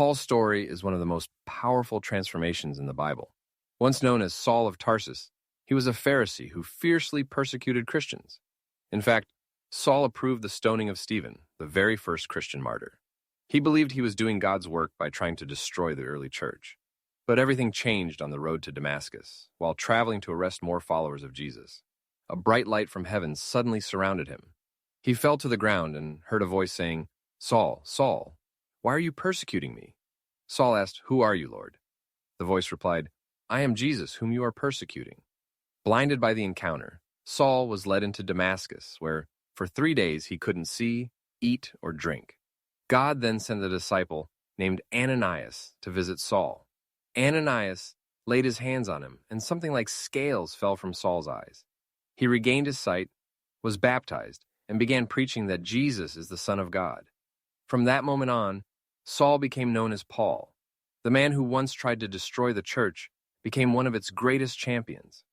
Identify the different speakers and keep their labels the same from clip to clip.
Speaker 1: Paul's story is one of the most powerful transformations in the Bible. Once known as Saul of Tarsus, he was a Pharisee who fiercely persecuted Christians. In fact, Saul approved the stoning of Stephen, the very first Christian martyr. He believed he was doing God's work by trying to destroy the early church. But everything changed on the road to Damascus, while traveling to arrest more followers of Jesus. A bright light from heaven suddenly surrounded him. He fell to the ground and heard a voice saying, "Saul, Saul, why are you persecuting me?" Saul asked, "Who are you, Lord?" The voice replied, "I am Jesus, whom you are persecuting." Blinded by the encounter, Saul was led into Damascus, where for 3 days he couldn't see, eat, or drink. God then sent a disciple named Ananias to visit Saul. Ananias laid his hands on him, and something like scales fell from Saul's eyes. He regained his sight, was baptized, and began preaching that Jesus is the Son of God. From that moment on, Saul became known as Paul. The man who once tried to destroy the church became one of its greatest champions.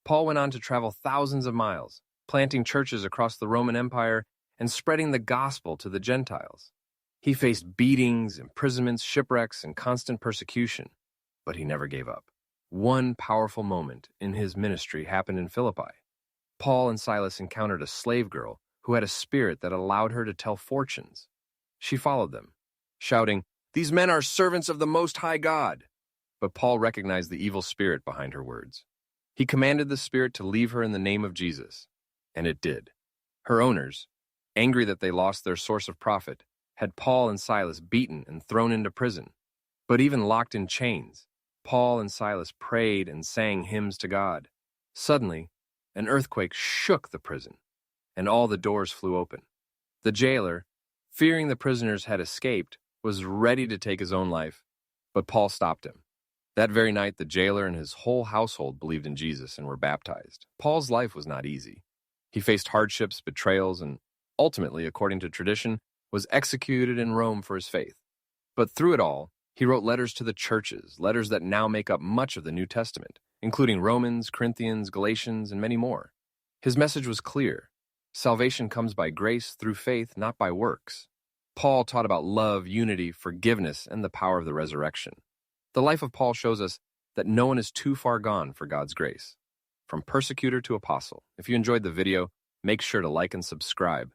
Speaker 1: Paul went on to travel thousands of miles, planting churches across the Roman Empire and spreading the gospel to the Gentiles. He faced beatings, imprisonments, shipwrecks, and constant persecution, but he never gave up. One powerful moment in his ministry happened in Philippi. Paul and Silas encountered a slave girl who had a spirit that allowed her to tell fortunes. She followed them, shouting, "These men are servants of the Most High God." But Paul recognized the evil spirit behind her words. He commanded the spirit to leave her in the name of Jesus, and it did. Her owners, angry that they lost their source of profit, had Paul and Silas beaten and thrown into prison. But even locked in chains, Paul and Silas prayed and sang hymns to God. Suddenly, an earthquake shook the prison, and all the doors flew open. The jailer, fearing the prisoners had escaped, was ready to take his own life, but Paul stopped him. That very night, the jailer and his whole household believed in Jesus and were baptized. Paul's life was not easy. He faced hardships, betrayals, and ultimately, according to tradition, was executed in Rome for his faith. But through it all, he wrote letters to the churches, letters that now make up much of the New Testament, including Romans, Corinthians, Galatians, and many more. His message was clear. Salvation comes by grace through faith, not by works. Paul taught about love, unity, forgiveness, and the power of the resurrection. The life of Paul shows us that no one is too far gone for God's grace. From persecutor to apostle. If you enjoyed the video, make sure to like and subscribe.